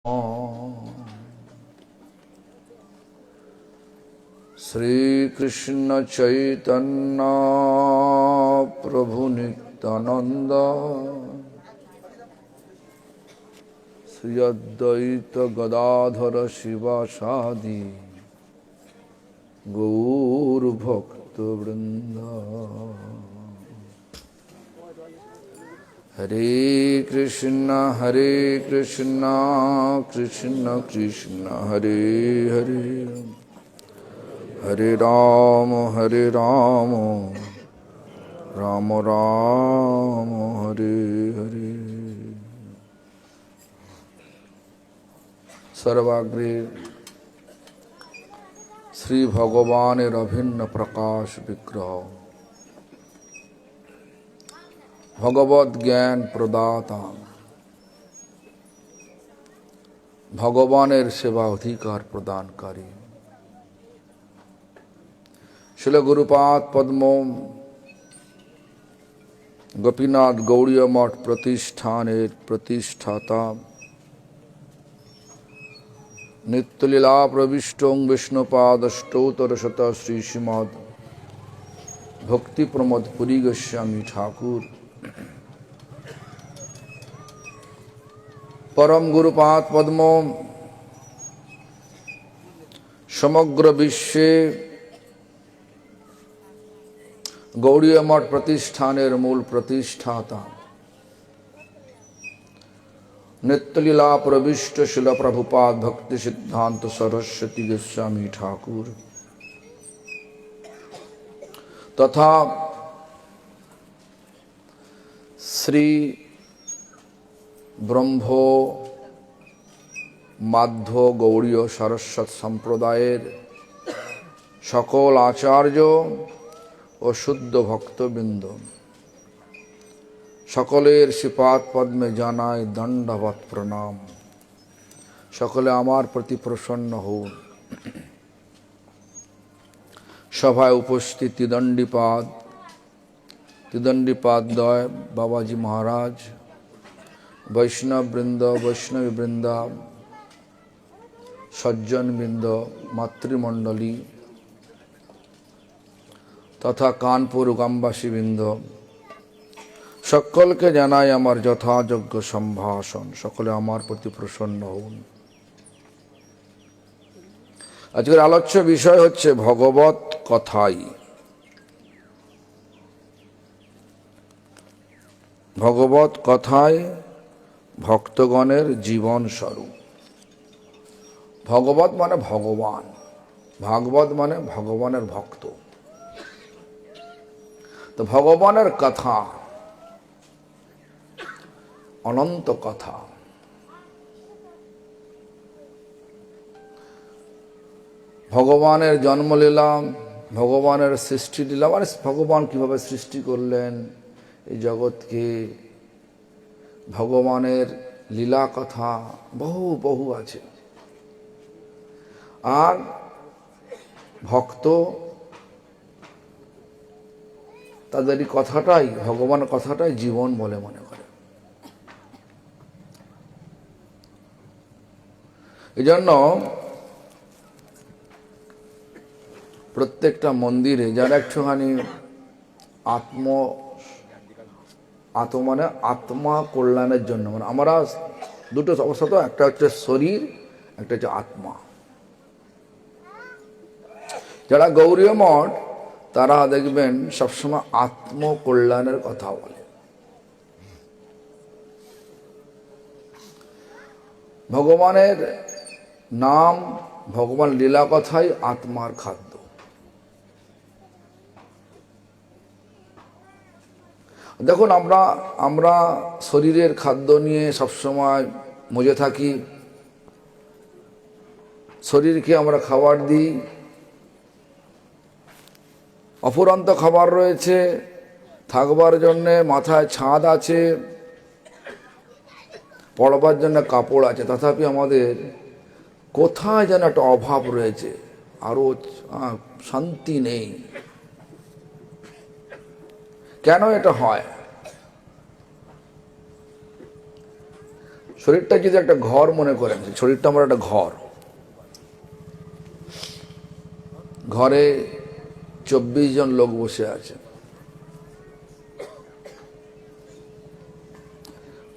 Shri Krishna Chaitanya Prabhu Nityananda Shri Advaita Gadadhara Shivasadi Gaur Bhakta Vrinda Hare Krishna Krishna Krishna Hare Hare Hare Rama Rama Rama Hare Hare Sarvagri Sri Bhagavan Abhinna Prakash Vigraha Bhagavad Gyan Pradata Bhagavaner Seva Adhikar Pradankari Srila Gurupat Padmom Gopinath Gauriya Math Pratishthaner Pratisthata Nityalila Pravishtung Vishnupad Ashtotar Shata Sri Srimad Bhakti Pramad Puri Goswami Thakur Param Gurupat Padmom Samagra Vishwe Gauriya Math Pratishthaner Mool Pratisthata Nityalila Pravishta Srila Prabhupada Bhakti Siddhanta Saraswati Goswami Thakur Tatha Sri Brahmo Madhva Gauriya Saraswat Sampradayer Shakol Acharya ও শুদ্ধ ভক্তবৃন্দ সকলের শ্রীপাদ পদ্মে জানাই দণ্ডবৎ প্রণাম সকলে আমার প্রতি প্রসন্ন হন সভায় উপস্থিত ত্রিদণ্ডীপাদদ্বয় বাবাজি মহারাজ বৈষ্ণববৃন্দ বৈষ্ণবীবৃন্দা সজ্জনবৃন্দ মাতৃমণ্ডলী তথা কানপুর গ্রামবাসী বৃন্দ সকলকে জানাই আমার যথাযোগ্য সম্ভাষণ সকলে আমার প্রতি প্রসন্ন হন আজকের আলোচ্য বিষয় হচ্ছে ভগবত কথাই ভগবত কথায় ভক্তগণের জীবন স্বরূপ ভগবত মানে ভগবান ভাগবত মানে ভগবানের ভক্ত তো ভগবানের কথা অনন্ত কথা ভগবানের জন্মলীলা ভগবানের সৃষ্টি লীলা মানে ভগবান কিভাবে সৃষ্টি করলেন এই জগৎকে ভগবানের লীলা কথা বহু আছে আর ভক্ত তাদের এই কথাটাই ভগবানের কথাটাই জীবন বলে মনে করে এই জন্য প্রত্যেকটা মন্দিরে যারা একটুখানি আত্মা কল্যাণের জন্য মানে আমরা দুটো অবস্থা একটা হচ্ছে শরীর একটা হচ্ছে আত্মা যারা গৌরীয় মঠ তারা দেখবেন সবসময় আত্মকল্যাণের কথা বলে ভগবানের নাম ভগবান লীলা কথাই আত্মার খাদ্য দেখুন আমরা শরীরের খাদ্য নিয়ে সবসময় মজে থাকি শরীরকে আমরা খাবার দিই অফুরন্ত খাবার রয়েছে থাকবার জন্যে মাথায় ছাদ আছে পড়বার জন্য কাপড় আছে তথাপি আমাদের কোথায় যেন একটা অভাব রয়েছে আরো শান্তি নেই কেন এটা হয় শরীরটা যদি একটা ঘর মনে করেন, শরীরটা আমার একটা ঘর, ঘরে 24 জন লোক বসে আছে,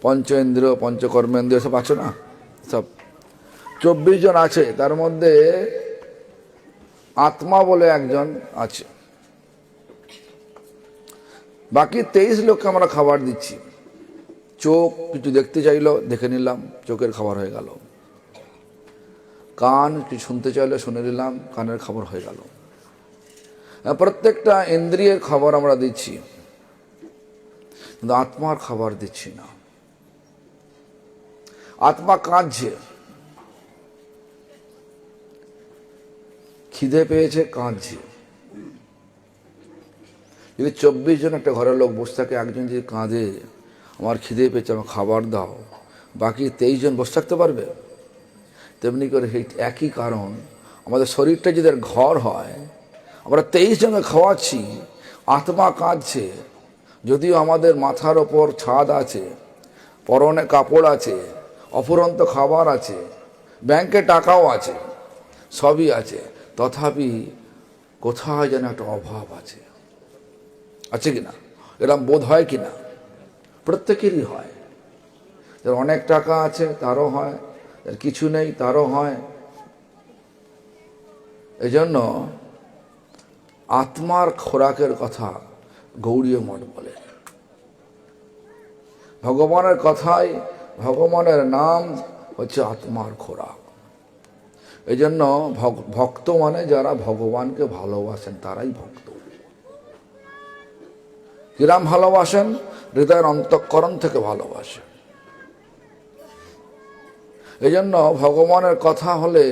পঞ্চ ইন্দ্রিয় পঞ্চকর্মেন্দ্রিয় সব আছে না, সব 24 জন আছে। তার মধ্যে আত্মা বলে একজন আছে, বাকি 23 লোককে আমরা খাবার দিচ্ছি। চোখ কিছু দেখতে চাইলো, দেখে নিলাম, চোখের খাবার হয়ে গেল। কান কিছু শুনতে চাইলো, শুনে নিলাম, কানের খাবার হয়ে গেল। প্রত্যেকটা ইন্দ্রিয়ের খাবার আমরা দিচ্ছি, কিন্তু আত্মার খাবার দিচ্ছি না। আত্মা কাঁদছে, খিদে পেয়েছে, কাঁদছে। যদি 24 জন একটা ঘরের লোক বসে থাকে, একজন যদি কাঁদে আমার খিদে পেয়েছে, আমার খাবার দাও, বাকি 23 জন বসে থাকতে পারবে? তেমনি করে একই কারণ, আমাদের শরীরটা যদি ঘর হয়, আমরা 23 জনকে খাওয়াচ্ছি, আত্মা কাঁদছে। যদিও আমাদের মাথার ওপর ছাদ আছে, পরনে কাপড় আছে, অফুরন্ত খাবার আছে, ব্যাংকে টাকাও আছে, সবই আছে, তথাপি কোথায় যেন একটা অভাব আছে। আছে কিনা? এরকম বোধ হয় কিনা? প্রত্যেকেরই হয়। যার অনেক টাকা আছে তারও হয়, যার কিছু নেই তারও হয়। এজন্য আত্মার খোরাকের কথা গৌড়ীয় মঠ বলে। ভগবানের কথাই, ভগবানের নাম হচ্ছে আত্মার খোরাক। এই জন্য ভক্ত মানে যারা ভগবানকে ভালোবাসেন তারাই ভক্ত। কিরাম ভালোবাসেন? হৃদয়ের অন্তঃকরণ থেকে ভালোবাসেন। এই জন্য ভগবানের কথা হলে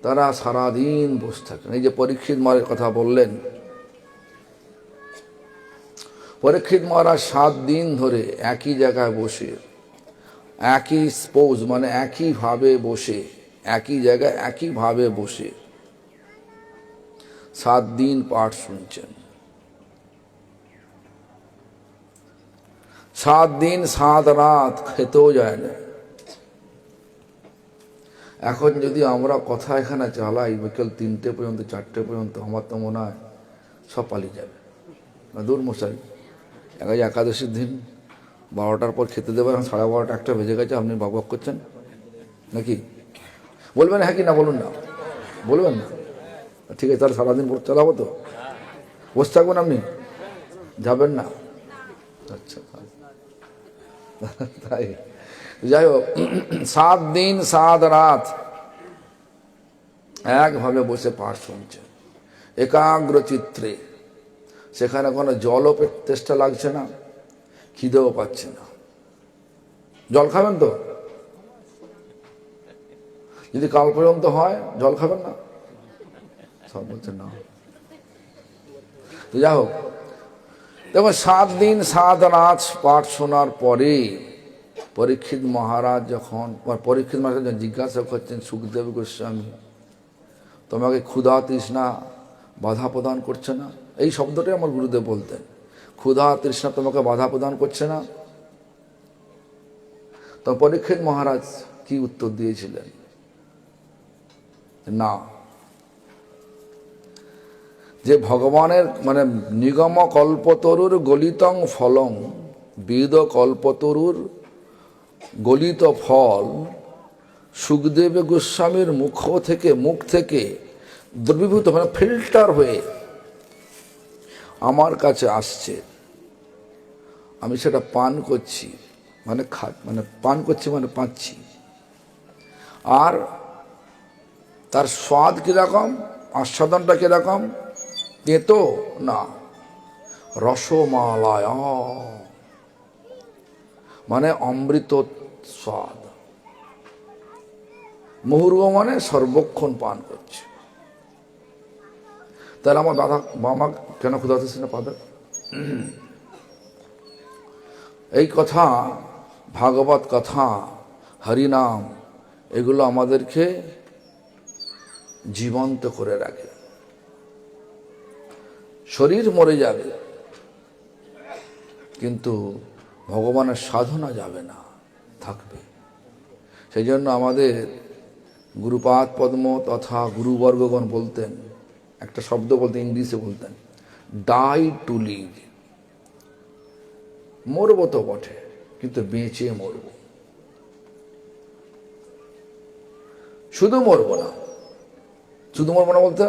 তারা সারাদিন বসে থাকেন। এই যে পরীক্ষিত মহারাজের কথা বললেন, পরীক্ষিত মহারাজ 7 দিন ধরে একই জায়গায় বসে, একই স্পোজ মানে একইভাবে বসে, একই জায়গায় একইভাবে বসে 7 দিন পাঠ শুনছেন। 7 দিন 7 রাত খেতেও যায় না। এখন যদি আমরা কথা এখানে চালাই বিকেল 3টে পর্যন্ত, 4টে পর্যন্ত, আমার তো মনে হয় সব পালিয়ে যাবে। দূর মশাই, একাদশীর দিন 12টার পর খেতে দেবে, এখন 12:30 1টা বেজে গেছে, আপনি বকবক করছেন নাকি? বলবেন হ্যাঁ কি না? বলুন না, বলবেন না? ঠিক আছে, তাহলে সারাদিন চালাবো তো? বসে থাকবেন আপনি, যাবেন না? আচ্ছা, তাই যাই হোক, 7 দিন 7 রাত একভাবে বসে পাঠ শুনছে একাগ্র চিত্রে। সেখানে কোনো জলও তেষ্টা লাগছে না, খিদেও পাচ্ছে না। জল খাবেন তো? যদি কাল পর্যন্ত হয় জল খাবেন না? সব বলছে না। যাই হোক, দেখো 7 দিন 7 রাত পাঠ শোনার পরে পরীক্ষিত মহারাজ যখন জিজ্ঞাসা করছেন, সুখদেব গোস্বামী তোমাকে ক্ষুধা তৃষ্ণা বাধা প্রদান করছে না? এই শব্দটাই আমার গুরুদেব বলতেন, ক্ষুধা তৃষ্ণা তোমাকে বাধা প্রদান করছে না? তো পরীক্ষিত মহারাজ কি উত্তর দিয়েছিলেন? না। যে ভগবানের মানে নিগম কল্পতরুর গলিতং ফলং, বেদ কল্পতরুর গলিত ফল সুখদেব গোস্বামীর মুখ থেকে দ্রবীভূত মানে ফিল্টার হয়ে আমার কাছে আসছে, আমি সেটা পান করছি, মানে পান করছি মানে পাচ্ছি। আর তার স্বাদ কিরকম, আস্বাদনটা কিরকম? তেতো না, রসমালায়, মানে অমৃত স্বাদ। মুহুর্ব মানে সর্বক্ষণ পান করছে। তাহলে আমার বাবা কেন ক্ষুধা তৃষ্ণা পাবে? এই কথা, ভাগবত কথা, হরিনাম, এগুলো আমাদেরকে জীবন্ত করে রাখে। শরীর মরে যাবে কিন্তু ভগবানের সাধনা যাবে না, থাকবে। সেই জন্য আমাদের গুরুপাদ পদ্ম তথা গুরুবর্গগণ বলতেন, একটা শব্দ বলতেন, ইংলিশে বলতেন, ডাই টু লিভ। মরবো তো বটে, কিন্তু বেঁচে মরবো। শুধু মরবো না, শুধু মরবো না বলতে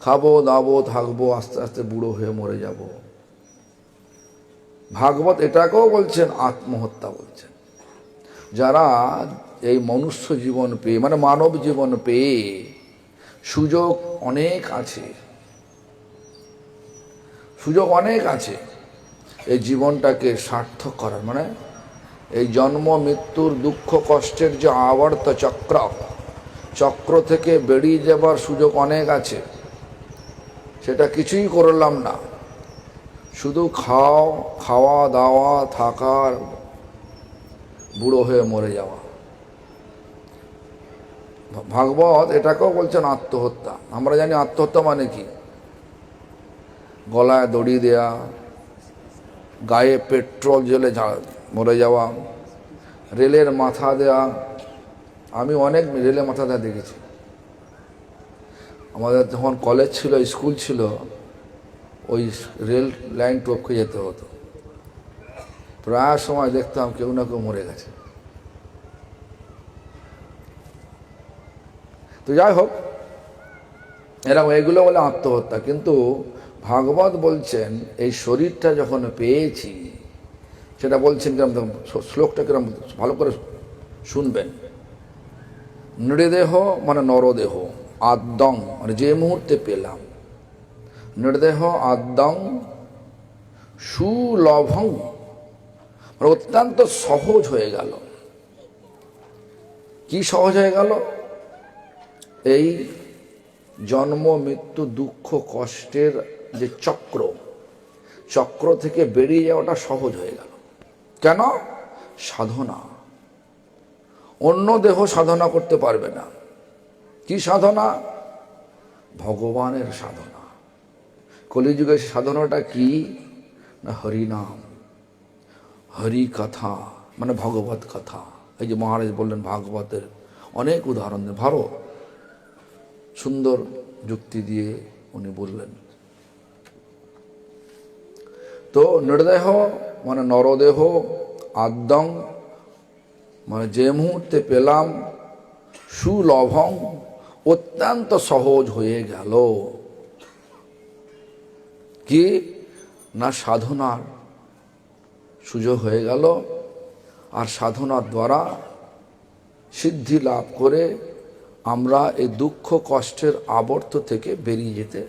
খাবো দাবো থাকবো, আস্তে আস্তে বুড়ো হয়ে মরে যাব। ভাগবত এটাকেও বলছেন আত্মহত্যা বলছেন। যারা এই মনুষ্য জীবন পেয়ে, মানে মানব জীবন পেয়ে, সুযোগ অনেক আছে, সুযোগ অনেক আছে এই জীবনটাকে সার্থক করার, মানে এই জন্ম মৃত্যুর দুঃখ কষ্টের যে আবর্ত চক্র থেকে বেরিয়ে যাবার সুযোগ অনেক আছে। সেটা কিছুই করলাম না, শুধু খাওয়া দাওয়া থাকার, বুড়ো হয়ে মরে যাওয়া। ভাগবত এটাকেও বলছেন আত্মহত্যা। আমরা জানি আত্মহত্যা মানে কি, গলায় দড়ি দেয়া, গায়ে পেট্রোল জ্বলে মরে যাওয়া, রেলের মাথা দেয়া। আমি অনেক রেলে মাথা দেওয়া দেখেছি। আমাদের যখন কলেজ ছিল, স্কুল ছিল, ওই রেল লাইন টপকে যেতে হতো। প্রায় সময় দেখতাম কেউ না কেউ মরে গেছে। তো যাই হোক, এরকম এগুলো বলে আত্মহত্যা। কিন্তু ভাগবত বলছেন এই শরীরটা যখন পেয়েছি, সেটা বলছেন কিরম, শ্লোকটা কিরম ভালো করে শুনবেন। নৃদেহ মানে নরদেহ, আদ্যং মানে যে মুহূর্তে পেলাম, নৃদেহ আদ্যং সুলভং মানে অত্যন্ত সহজ হয়ে গেল। কি সহজ হয়ে গেল? এই জন্ম মৃত্যু দুঃখ কষ্টের যে চক্র থেকে বেরিয়ে যাওয়াটা সহজ হয়ে গেল। কেন? সাধনা। অন্য দেহ সাধনা করতে পারবে না। কি সাধনা? ভগবানের সাধনা। কলিযুগের সাধনাটা কি না? হরিনাম, হরি কথা, মানে ভগবত কথা। এই যে মহারাজ বললেন ভাগবতের অনেক উদাহরণ দেন, ভালো সুন্দর যুক্তি দিয়ে উনি বললেন। তো নৃদেহ মানে নরদেহ, আদ্যং মানে যে মুহূর্তে পেলাম, সুলভং অত্যন্ত সহজ হয়ে গেল। কি না? সাধনার সুযোগ হয়ে গেল। আর সাধনার দ্বারা সিদ্ধি লাভ করে আমরা এই দুঃখ কষ্টের আবর্ত থেকে বেরিয়ে যেতে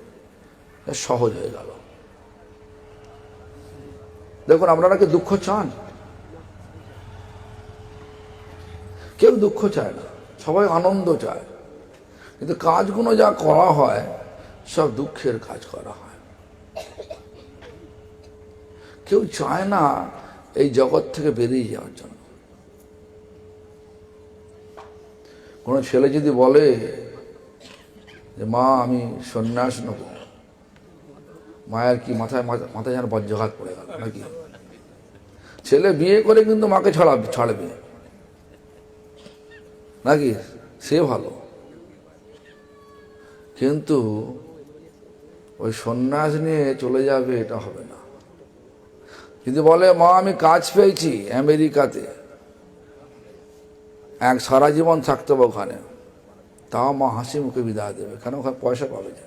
সহজ হয়ে গেল। দেখুন, আপনারা কি দুঃখ চান? কেউ দুঃখ চায় না, সবাই আনন্দ চায়। কিন্তু কাজগুলো যা করা হয় সব দুঃখের কাজ করা হয়। কেউ চায় না এই জগৎ থেকে বেরিয়ে যাওয়ার জন্য। কোনো ছেলে যদি বলে যে মা আমি সন্ন্যাস নেব, মায়ের কি মাথায় যেন বজ্রঘাত পড়ে গেল নাকি? ছেলে বিয়ে করে কিন্তু মাকে ছাড়বে নাকি? সে ভালো, কিন্তু ওই সন্ন্যাস নিয়ে চলে যাবে এটা হবে না। যদি বলে মা আমি কাজ পেয়েছি আমেরিকাতে, সারা জীবন থাকতে হবে ওখানে, তাও মা হাসি মুখে বিদায় দেবে, কেন? ওখানে পয়সা পাবে না।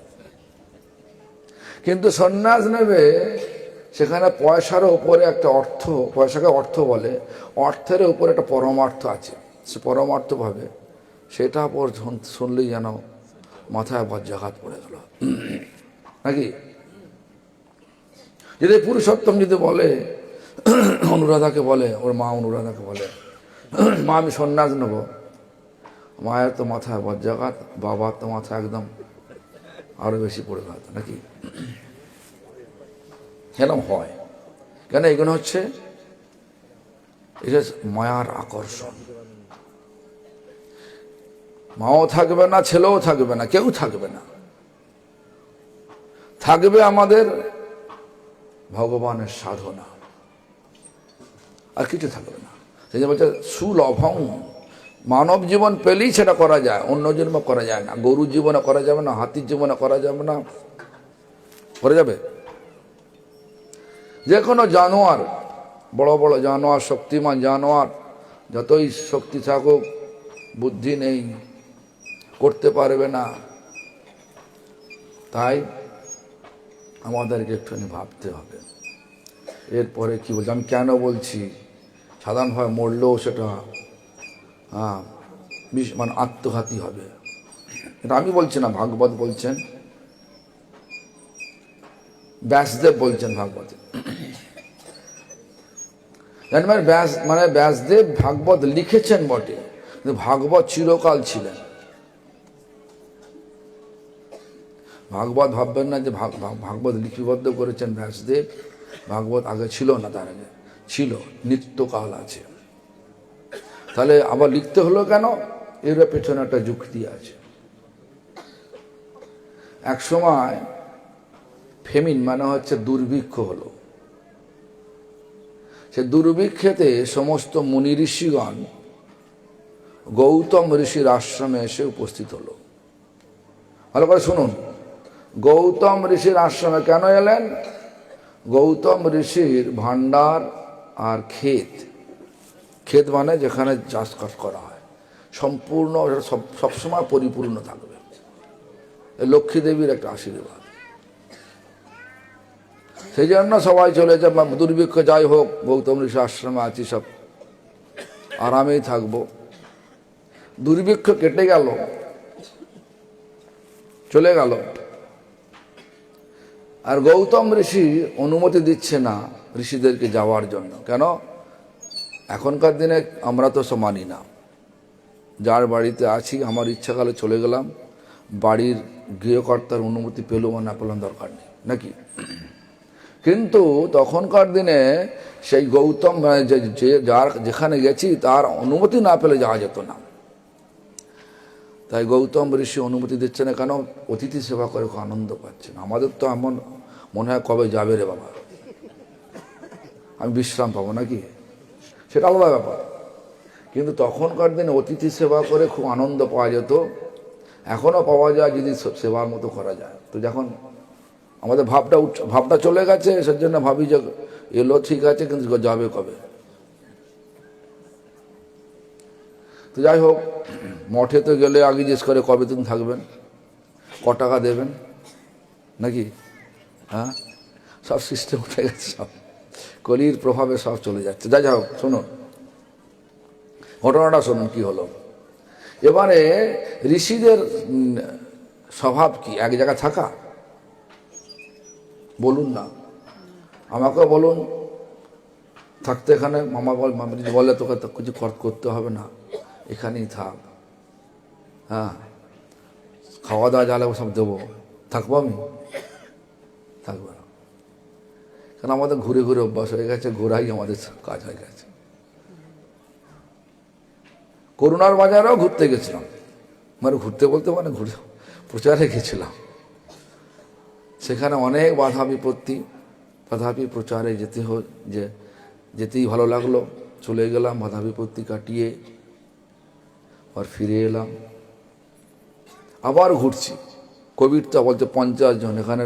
কিন্তু সন্ন্যাস নেবে, সেখানে পয়সার উপরে একটা অর্থ, পয়সাকে অর্থ বলে, অর্থের উপরে একটা পরমার্থ আছে। সে পরমার্থ ভাবে, সেটা পর শুনলেই যেন মাথায় বজ্রাঘাত পড়ে গেল নাকি? যদি পুরুষোত্তম যদি বলে, অনুরাধাকে বলে, ওর মা অনুরাধাকে বলে মা আমি সন্ন্যাস নেব, মায়ের তো মাথায় বজ্রাঘাত, বাবার তো মাথা একদম আরো বেশি পড়ে গেল নাকি? এরকম হয় কেন? এগুলো হচ্ছে এটা মায়ার আকর্ষণ। মাও থাকবে না, ছেলেও থাকবে না, কেউ থাকবে না। থাকবে আমাদের ভগবানের সাধনা, আর কিছু থাকবে না। সেই জন্য বলছে সুলভং, মানব জীবন পেলেই সেটা করা যায়, অন্য জন্ম করা যায় না। গরুর জীবনে করা যাবে না, হাতির জীবনে করা যাবে না, করা যাবে? যে কোনো জানোয়ার, বড় বড় জানোয়ার, শক্তিমান জানোয়ার, যতই শক্তি থাকুক, বুদ্ধি নেই, করতে পারবে না। তাই আমাদেরকে একটুখানি ভাবতে হবে। এরপরে কি বলছি, আমি কেন বলছি, সাধারণভাবে মরলেও সেটা মানে আত্মঘাতী হবে, এটা আমি বলছি না, ভাগবত বলছেন, ব্যাসদেব বলছেন ভাগবতে। মানে ব্যাসদেব ভাগবত লিখেছেন বটে, কিন্তু ভাগবত চিরকাল ছিলেন। ভাগবত ভাববেন না যে ভাগবত লিপিবদ্ধ করেছেন ব্যাসদেব, ভাগবত আগে ছিল না, তার আগে ছিল, নিত্যকাল আছে। তাহলে আবার লিখতে হলো কেন? এর পেছনে একটা যুক্তি আছে। এক সময় ফেমিন মানে হচ্ছে দুর্ভিক্ষ হলো, সে দুর্ভিক্ষেতে সমস্ত মুনি ঋষিগণ গৌতম ঋষির আশ্রমে এসে উপস্থিত হলো। ভালো করে শুনুন, গৌতম ঋষির আশ্রমে কেন এলেন? গৌতম ঋষির ভান্ডার আর ক্ষেত, ক্ষেত মানে যেখানে চাষবাস করা হয়, সম্পূর্ণ সবসময় পরিপূর্ণ থাকবে। লক্ষ্মী দেবীর একটা আশীর্বাদ। সেই জন্য সবাই চলে যায়, দুর্ভিক্ষ যাই হোক, গৌতম ঋষি আশ্রমে আছি, সব আরামেই থাকবো। দুর্ভিক্ষ কেটে গেল, চলে গেল, আর গৌতম ঋষি অনুমতি দিচ্ছে না ঋষিদেরকে যাওয়ার জন্য। কেন? এখনকার দিনে আমরা তো সব মানি না, যার বাড়িতে আছি আমার ইচ্ছাকালে চলে গেলাম, বাড়ির গৃহকর্তার অনুমতি পেলেও না পেলাম দরকার নেই, নাকি? কিন্তু তখনকার দিনে সেই গৌতম যার যেখানে গেছি তার অনুমতি না পেলে যাওয়া যেত না। তাই গৌতম ঋষি অনুমতি দিচ্ছে না, কেন? অতিথি সেবা করে খুব আনন্দ পাচ্ছেন। আমাদের তো এমন মনে হয় কবে যাবে রে বাবা, আমি বিশ্রাম পাবো নাকি, সেটা আলাদা ব্যাপার। কিন্তু তখনকার দিনে অতিথি সেবা করে খুব আনন্দ পাওয়া যেত, এখনও পাওয়া যায় যদি সেবার মতো করা যায়। তো যখন আমাদের ভাবটা চলে গেছে, সেজন্য ভাবি যে এলো ঠিক আছে, কিন্তু যাবে কবে? তো যাই হোক, মঠে তো গেলে আগে জিজ্ঞেস করে কবে দিন থাকবেন, ক টাকা দেবেন, নাকি? হ্যাঁ, সব সিস্টেম উঠে গেছে, সব কলির প্রভাবে সব চলে যাচ্ছে। যাই হোক, শুনুন ঘটনাটা, শুনুন কি হলো। এবারে ঋষিদের স্বভাব কি? এক জায়গায় থাকা? বলুন না, আমাকেও বলুন থাকতে এখানে। মামা বলে তোকে তো কিছু করতে হবে না, এখানেই থাক, হ্যাঁ, খাওয়া দাওয়া জ্বালে সব দেবো, থাকবো? আমি থাকবো না, কারণ আমাদের ঘুরে ঘুরে অভ্যাস হয়ে গেছে, ঘোরাই আমাদের কাজ হয়ে গেছে। করুণার বাজারেও ঘুরতে গেছিলাম, মানে ঘুরতে বলতে মানে ঘুরে প্রচারে গেছিলাম, সেখানে অনেক বাধা বিপত্তি, তথাপি প্রচারে যেতেই ভালো লাগলো, চলে গেলাম, বাধা বিপত্তি কাটিয়ে আর ফিরে এলাম। আবার ঘুরছি, কোভিডটা বলছে 50 জন, এখানে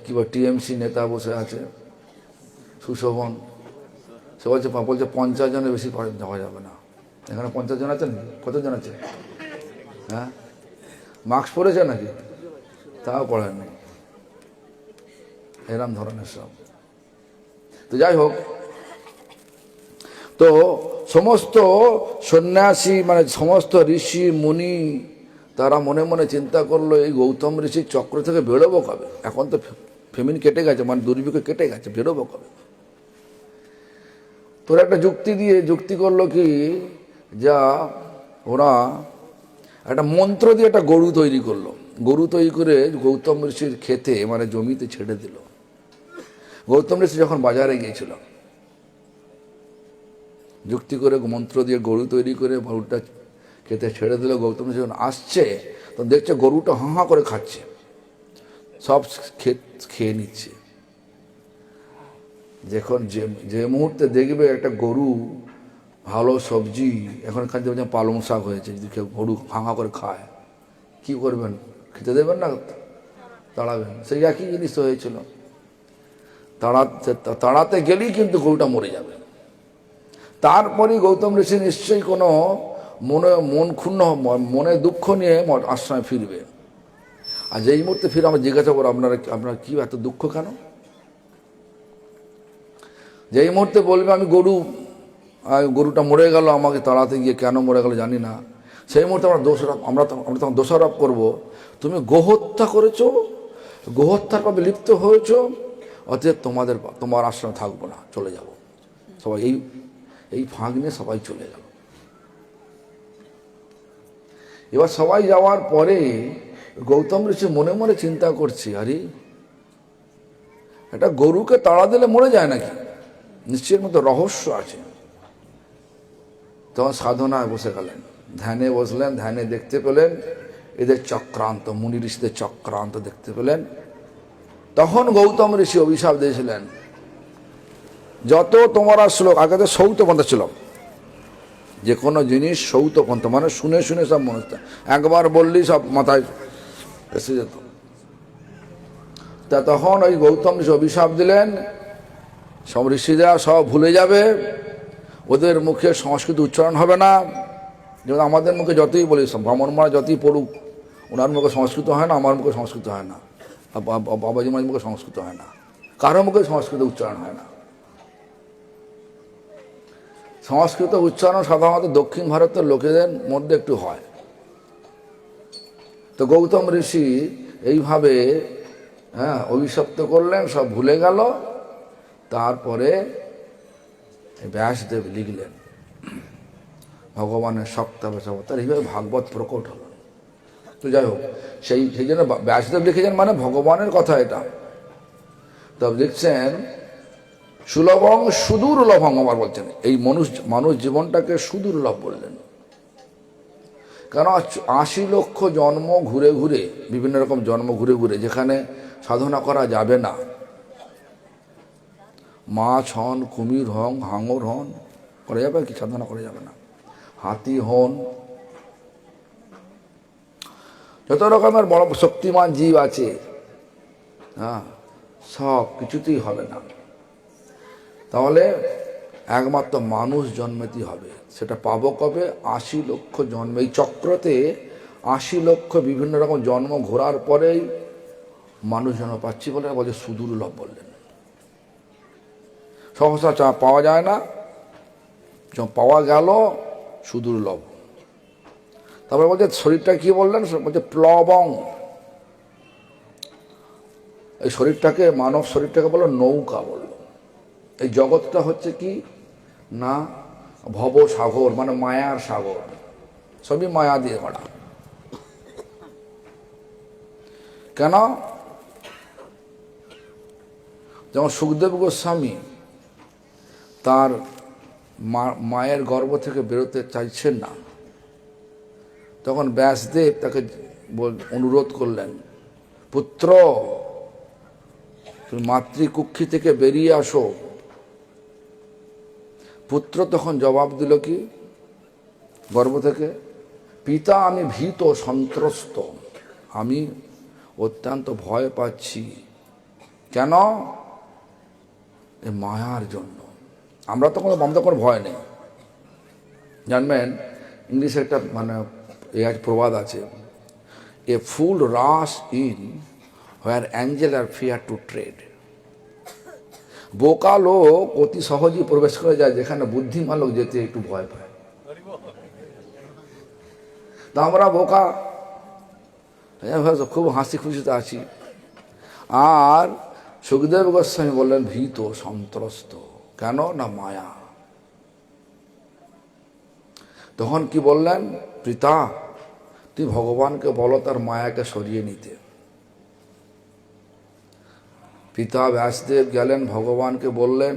কি বল টিএমসি নেতা বসে আছে সুশোভন, সে বলছে 50 জনের বেশি যাওয়া যাবে না। এখানে 50 জন আছেন? কতজন আছে? হ্যাঁ, মাস্ক পরেছে নাকি? তাও পড়েননি, এরম ধরনের সব। তো যাই হোক, তো সমস্ত সন্ন্যাসী মানে সমস্ত ঋষি মুনি তারা মনে মনে চিন্তা করলো, এই গৌতম ঋষির চক্র থেকে বেরোবো কবে? এখন তো ফেমিন কেটে গেছে, মানে দুর্ভিক্ষ কেটে গেছে, বেরোবো কবে? তোরা একটা যুক্তি করলো কি, যা ওরা একটা মন্ত্র দিয়ে একটা গরু তৈরি করলো, গরু তৈরি করে গৌতম ঋষির খেতে মানে জমিতে ছেড়ে দিল। গৌতম ঋষি যখন বাজারে গিয়েছিল, যুক্তি করে মন্ত্র দিয়ে গরু তৈরি করে গরুটা খেতে ছেড়ে দিল। গৌতম ঋষি যখন আসছে তো দেখছে গরুটা হাঁ হাঁ করে খাচ্ছে, সব খেয়ে নিচ্ছে। যখন যে মুহূর্তে দেখবে একটা গরু ভালো সবজি, এখন খাদ্য পালং শাক হয়েছে, যদি কেউ গরু ভাঙা করে খায় কি করবেন? খেতে দেবেন না, তাড়াবেন? সেই একই জিনিস তো হয়েছিল। তাড়াতে গেলেই কিন্তু গরুটা মরে যাবে। তারপরেই গৌতম ঋষি নিশ্চয়ই কোনো মনে দুঃখ নিয়ে আশ্রমে ফিরবে। আর যেই মুহূর্তে ফিরে আমরা জিজ্ঞাসা করবো আপনার কি এত দুঃখ কেন? যেই মুহূর্তে বলবে আমি গরুটা মরে গেল, আমাকে তাড়াতে গিয়ে কেন মরে গেল জানি না, সেই মুহূর্তে আমরা তখন দোষারোপ করবো, তুমি গোহত্যা করেছো, গোহত্যার পাবে লিপ্ত হয়েছো, অতএব তোমার আশ্রমে থাকবো না, চলে যাব। সবাই এই ফাঁক নিয়ে সবাই চলে গেল। এবার সবাই যাওয়ার পরে গৌতম ঋষি মনে মনে চিন্তা করছে, আরে এটা গরুকে তাড়া দিলে মরে যায় নাকি? নিশ্চয়ের মতো রহস্য আছে। তখন সাধনায় বসে গেলেন, ধ্যানে বসলেন, ধ্যানে দেখতে পেলেন এদের চক্রান্ত, মুনি ঋষিদের চক্রান্ত দেখতে পেলেন। তখন গৌতম ঋষি অভিশাপ দিয়েছিলেন, যত তোমরা শ্লোক, আগে তো সৌত পন্থা ছিল, যে কোনো জিনিস সৌত পন্থা, মানে শুনে শুনে সব মনে হতো, একবার বললি সব মাথায় এসে যেত। তা তখন ওই গৌতম ঋষি অভিশাপ দিলেন, সব ঋষিরা সব ভুলে যাবে, ওদের মুখে সংস্কৃত উচ্চারণ হবে না। যেমন আমাদের মুখে যতই বলি, ব্রাহ্মণরা যতই পড়ুক, ওনার মুখে সংস্কৃত হয় না, আমার মুখে সংস্কৃত হয় না, বাবাজি মায়ের মুখে সংস্কৃত হয় না, কারো মুখে সংস্কৃত উচ্চারণ হয় না। সংস্কৃত উচ্চারণ সাধারণত দক্ষিণ ভারতের লোকেদের মধ্যে একটু হয়। তো গৌতম ঋষি এইভাবে অভিশপ্ত করলেন, সব ভুলে গেল। তারপরে ব্যাসদেব লিখলেন ভগবানের সপ্তাবতার, এইভাবে ভাগবত প্রকট হল। তো যাই হোক, সেই জন্য ব্যাসদেব লিখেছেন, মানে ভগবানের কথা এটা। তবে লিখছেন সুলভং সুদূর্লভং, আমার বলছেন এই মানুষ জীবনটাকে সুদূর্লভ বললেন। কারণ ৮০ লক্ষ জন্ম ঘুরে ঘুরে, বিভিন্ন রকম জন্ম ঘুরে ঘুরে, যেখানে সাধনা করা যাবে না, মাছ হন, কুমির হন, হাঙর হন, করা যাবে কি? সাধনা করা যাবে না। হাতি হন, যত রকমের বড় শক্তিমান জীব আছে, সব কিছুতেই হবে না। তাহলে একমাত্র মানুষ জন্মেতেই হবে। সেটা পাবো কবে? ৮০ লক্ষ জন্ম। এই চক্রতে ৮০ লক্ষ বিভিন্ন রকম জন্ম ঘোরার পরেই মানুষ জন্ম পাচ্ছি বলে বলছে সুদূর্লভ বললেন। সহসা পাওয়া যায় না, যখন পাওয়া গেল সুদূর্লভ। তারপরে বলছে শরীরটা কি বললেন? বলছে প্লবং। এই শরীরটাকে, মানব শরীরটাকে বলল নৌকা বলল। এই জগৎটা হচ্ছে কি না ভবসাগর, মানে মায়ার সাগর, সবই মায়া দিয়ে গড়া। কেন? যেমন সুখদেব গোস্বামী তার মায়ের গর্ভ থেকে বেরোতে চাইছেন না, তখন ব্যাসদেব তাকে অনুরোধ করলেন, পুত্র তুমি মাতৃকুক্ষি থেকে বেরিয়ে আসো। পুত্র তখন জবাব দিল কি গর্ভ থেকে, পিতা আমি ভীত সন্ত্রস্ত, আমি অত্যন্ত ভয় পাচ্ছি। কেন? এই মায়ার জন্য। আমরা তখন ভয় নেই। জানবেন ইংলিশে একটা প্রবাদ আছে, a fool rush in where angel are fear to tread. বোকা লোক অতি সহজেই প্রবেশ করে যায় যেখানে বুদ্ধিমান লোক যেতে একটু ভয় পায়। তা আমরা বোকা, খুব হাসি খুশিতে আছি। আর সুখদেব গোস্বামী বললেন ভীত সন্ত্রস্ত। কেন না মায়া। তখন কি বললেন, পিতা তুই ভগবানকে বলো তার মায়াকে সরিয়ে নিতে। পিতা ব্যাসদেব গেলেন ভগবানকে বললেন।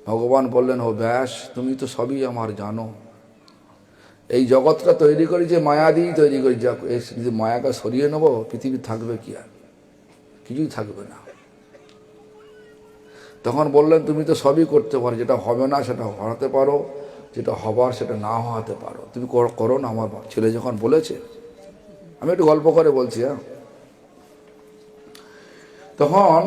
ভগবান বললেন, ও ব্যাস, তুমি তো সবই আমার জানো, এই জগৎটা তৈরি করেছে মায়া দিয়েই তৈরি করেছে, যদি মায়াকে সরিয়ে নেবো পৃথিবী থাকবে কি? আর কিছুই থাকবে না। তখন বললেন তুমি তো সবই করতে পারো, যেটা হবে না সেটা হওয়াতে পারো, যেটা হবার সেটা না হওয়াতে পারো, তুমি করো না। আমার ছেলে যখন বলেছে, আমি একটু গল্প করে বলছি, হ্যাঁ, তখন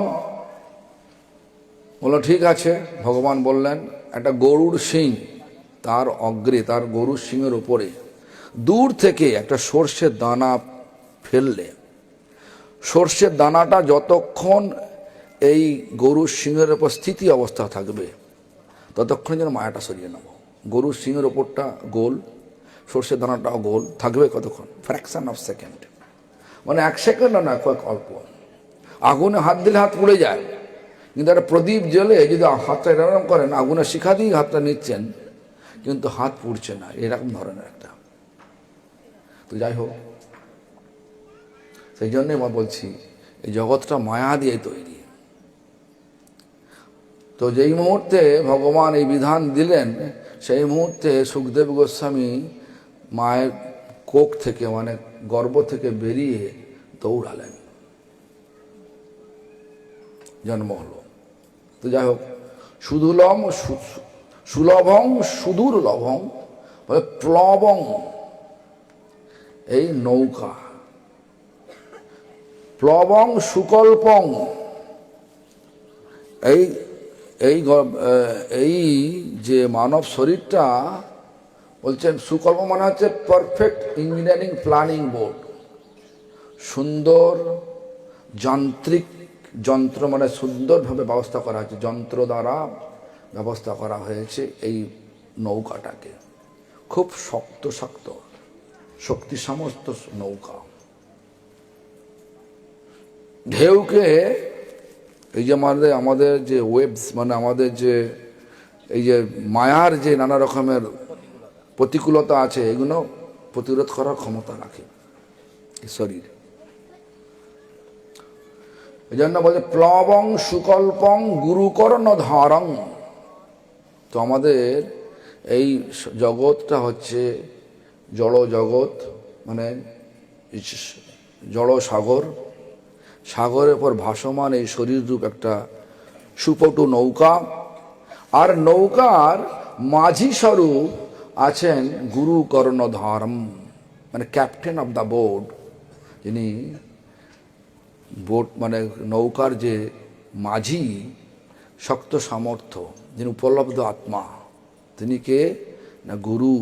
বললো ঠিক আছে। ভগবান বললেন একটা গরুর শিং, তার অগ্রে, তার গরুর শিংয়ের ওপরে দূর থেকে একটা সর্ষের দানা ফেললে, সর্ষের দানাটা যতক্ষণ এই গরুর শিংয়ের ওপর স্থিতি অবস্থা থাকবে ততক্ষণ যেন মায়াটা সরিয়ে নেব। গরুর শিংয়ের ওপরটা গোল, সর্ষের দানাটাও গোল থাকবে কতক্ষণ? ফ্র্যাকশন অফ সেকেন্ড, মানে 1 সেকেন্ডও না, কয়েক অল্প। আগুনে হাত দিলে হাত পুড়ে যায়, কিন্তু একটা প্রদীপ জ্বলে যদি হাতটা এরকম করেন, আগুনের শিখা দিয়ে হাতটা নিচ্ছেন কিন্তু হাত পুড়ছে না, এরকম ধরনের একটা। তো যাই হোক, সেই জন্যই আমরা বলছি এই জগৎটা মায়া দিয়ে তৈরি। তো যেই মুহূর্তে ভগবান এই বিধান দিলেন, সেই মুহূর্তে সুখদেব গোস্বামী মায়ের কোখ থেকে, মানে গর্ভ থেকে বেরিয়ে দৌড়ালেন, জন্ম হলো। তো যাই হোক, সুদুলম সুলভং সুদুর্লভং বলে প্লবং, এই নৌকা, প্লবং সুকল্পং, এই এই এই যে মানব শরীরটা বলছেন সুকল্প মানে হচ্ছে পারফেক্ট ইঞ্জিনিয়ারিং প্ল্যানিং বোর্ড, সুন্দর যান্ত্রিক যন্ত্র, মানে সুন্দরভাবে ব্যবস্থা করা হয়েছে, যন্ত্র দ্বারা ব্যবস্থা করা হয়েছে এই নৌকাটাকে। খুব শক্ত শক্ত শক্তি সমস্ত নৌকা। ঢেউকে, এই যে আমাদের যে ওয়েবস, মানে আমাদের যে এই যে মায়ার যে নানা রকমের প্রতিকূলতা আছে, এগুলো প্রতিরোধ করার ক্ষমতা রাখে এই শরীর। এই জন্য বলছে প্লবং সুকল্পং গুরুকর্ণ ধারং। তো আমাদের এই জগৎটা হচ্ছে জড় জগৎ, মানে জড় সাগর, সাগরের পর ভাসমান এই শরীর রূপ একটা সুপটু নৌকা। আর নৌকার মাঝি স্বরূপ আছেন গুরু কর্ণধারম, মানে ক্যাপ্টেন অফ দ্য বোট, যিনি বোট মানে নৌকার যে মাঝি, শক্ত সামর্থ্য, যিনি উপলব্ধ আত্মা, তিনি কে না গুরু।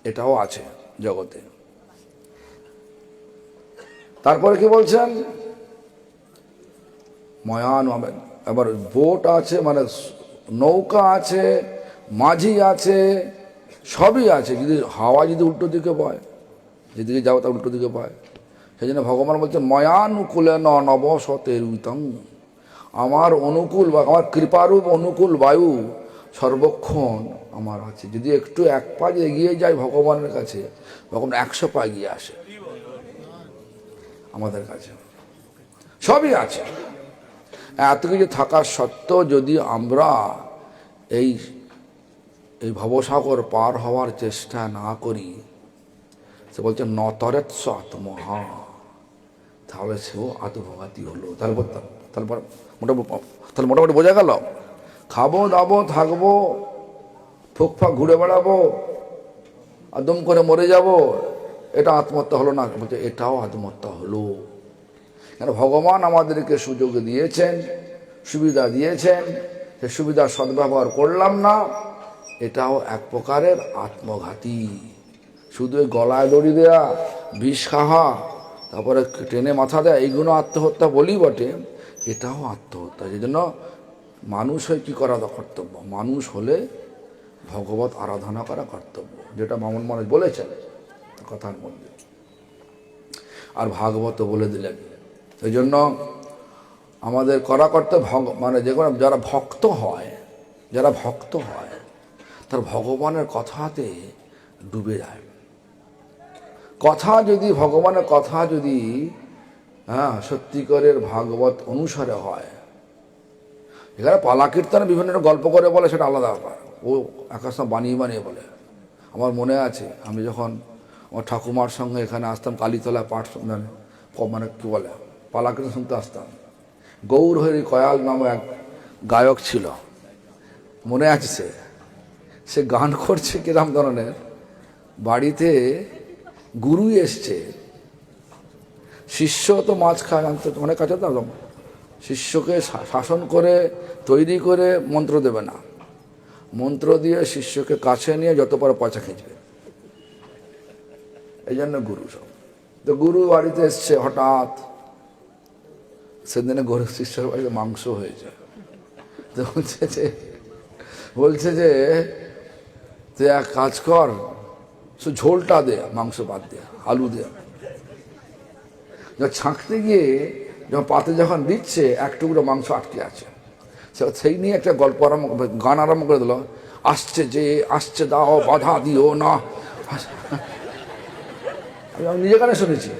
এটাও আছে জগতে। তারপরে কি বলছেন? ময়ান, আবার বোট আছে, মানে নৌকা আছে, মাঝি আছে, সবই আছে। যদি হাওয়া যদি উল্টো দিকে বয়, যেদিকে যাও তা উল্টো দিকে বয়, সেই জন্য ভগবান বলছে ময়ানুকূলে নবসতেরুতং, আমার অনুকূল বা আমার কৃপারূপ অনুকূল বায়ু সর্বক্ষণ আমার আছে। যদি একটু 1 পা এগিয়ে যায় ভগবানের কাছে, ভগবান 100 পা এগিয়ে আসে আমাদের কাছে। সবই আছে। এত কিছু থাকা সত্ত্বেও যদি আমরা এই এই ভবসাগর পার হওয়ার চেষ্টা না করি, সে বলছে নতরেৎস আত্মহা, তাহলে সেও আত্মঘাতী হলো। তাহলে মোটামুটি বোঝা গেল, খাবো দাবো থাকবো, ফুকফাক ঘুরে বেড়াবো, আদম করে মরে যাব, এটা আত্মহত্যা হলো না? বলছে এটাও আত্মহত্যা হলো। কেন? ভগবান আমাদেরকে সুযোগ দিয়েছেন, সুবিধা দিয়েছেন, সে সুবিধার সদ্ব্যবহার করলাম না, এটাও এক প্রকারের আত্মঘাতী। শুধু গলায় দড়ি দেয়া, বিষ খাওয়া, তারপরে ট্রেনে মাথা দেয়া, এইগুলো আত্মহত্যা বলি বটে, এটাও আত্মহত্যা। সেই জন্য মানুষ হয়ে কী করা কর্তব্য? মানুষ হলে ভগবত আরাধনা করা কর্তব্য, যেটা বামন মহারাজ বলেছেন কথার মধ্যে, আর ভাগবত বলে দিলেন। সেই জন্য আমাদের করা কর্তব্য, মানে যে কোনো যারা ভক্ত হয়, তার ভগবানের কথাতে ডুবে যায়। কথা যদি ভগবানের কথা যদি সত্যিকারের ভাগবত অনুসারে হয়, এখানে পালা কীর্তনে বিভিন্ন গল্প করে বলে, সেটা আলাদা ব্যাপার, ও একাশা বানিয়ে বলে। আমার মনে আছে আমি যখন আমার ঠাকুমার সঙ্গে এখানে আসতাম, কালীতলা পাঠ মানে কী বলে পালা কীর্তন শুনতে আসতাম, গৌর হরি কয়াল নামে এক গায়ক ছিল, মনে আছে সে গান করছে কিরম ধরনের, বাড়িতে গুরুই এসছে, শিষ্য তো মাছ খায় জানতো, অনেক কাছে তো শিষ্যকে শাসন করে তৈরি করে মন্ত্র দেবে না, মন্ত্র দিয়ে শিষ্যকে কাছে নিয়ে যত পারো পয়সা খিঁচবে, এই জন্য গুরু সব। তো গুরু বাড়িতে এসছে হঠাৎ, সেদিনে গরু শিষ্যের বাড়িতে মাংস হয়েছে, তো বলছে যে তুই এক কাজ কর, সে ঝোলটা দে, মাংস বাদ দে, আলু দে। যখন ছাঁকতে গিয়ে যখন পাতে যখন দিচ্ছে এক টুকরো মাংস আটকে আছে, সেই নিয়ে একটা গল্প গান আরম্ভ করে দিল, আসছে যে আসছে দাও বাধা দিও না। আমি নিজে গানে শুনেছি,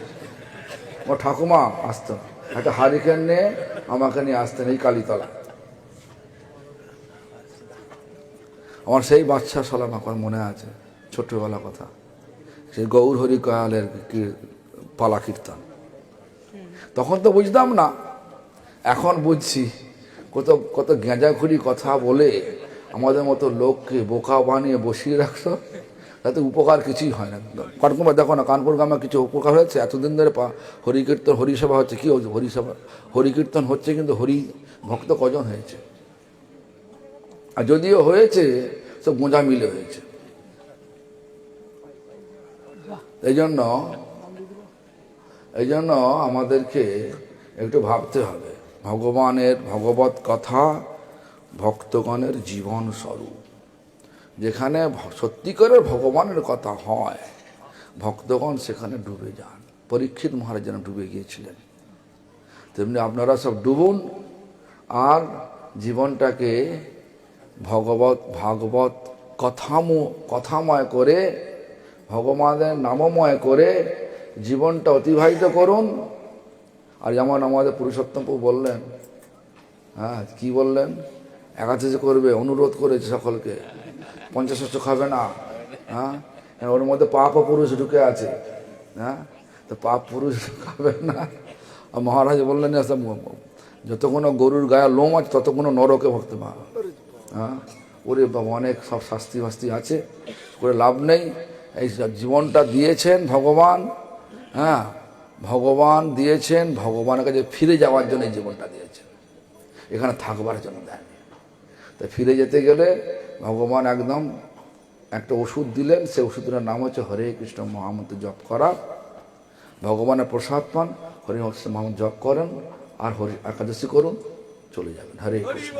ও ঠাকুমা আসতো একটা হারিকেন নিয়ে আমাকে নিয়ে আসতেন এই কালীতলা। আমার সেই বাচ্চা সালাম এখন মনে আছে, ছোট্টবেলা কথা, সেই গৌর হরি কয়ালের পালা কীর্তন। তখন তো বুঝতাম না, এখন বুঝছি। কত কত গেঁজাখুরি কথা বলে আমাদের মতো লোককে বোকা বানিয়ে বসিয়ে রাখতো, তাতে উপকার কিছুই হয় না। কানপুর দেখো না, কানপুর গ্রামে কিছু উপকার হয়েছে? এতদিন ধরে হরিকীর্তন হরিসভা হচ্ছে, কী হচ্ছে? হরিসভা হরিকীর্তন হচ্ছে, কিন্তু হরি ভক্ত কজন হয়েছে? আর যদিও হয়েছে সব গোঁজা মিলে হয়েছে। এই জন্য আমাদেরকে একটু ভাবতে হবে, ভগবানের ভগবত কথা ভক্তগণের জীবন স্বরূপ। যেখানে সত্যিকারের ভগবানের কথা হয়, ভক্তগণ সেখানে ডুবে যান। পরীক্ষিত মহারাজ যেন ডুবে গিয়েছিলেন, তেমনি আপনারা সব ডুবুন আর জীবনটাকে ভাগবত কথাময় করে, ভগবানের নামময় করে জীবনটা অতিবাহিত করুন। আর যেমন আমাদের পুরুষোত্তম প্রভু বললেন, হ্যাঁ কি বললেন, একাদশী করবে, অনুরোধ করেছে সকলকে, পঞ্চাশস্য খাবে না। হ্যাঁ, ওর মধ্যে পাপ পুরুষ ঢুকে আছে, হ্যাঁ, তো পাপ পুরুষ খাবে না। আর মহারাজ বললেন যতক্ষণ গরুর গায়ে লোম আছে ততক্ষণ নরকে ভক্ত মা। হ্যাঁ, ওরে বাবা, অনেক সব শাস্তি ফাস্তি আছে, করে লাভ নেই। এই জীবনটা দিয়েছেন ভগবান, হ্যাঁ, ভগবান দিয়েছেন, ভগবানের কাছে ফিরে যাওয়ার জন্য এই জীবনটা দিয়েছেন, এখানে থাকবার জন্য দেন। তাই ফিরে যেতে গেলে ভগবান একদম একটা ওষুধ দিলেন, সেই ওষুধটার নাম হচ্ছে হরে কৃষ্ণ মহামন্ত্র জপ করা। ভগবানের প্রসাদ পান, হরে কৃষ্ণ মহামন্ত্র জপ করেন আর হরি একাদশী করুন, চলে যাবেন। হরে কৃষ্ণ।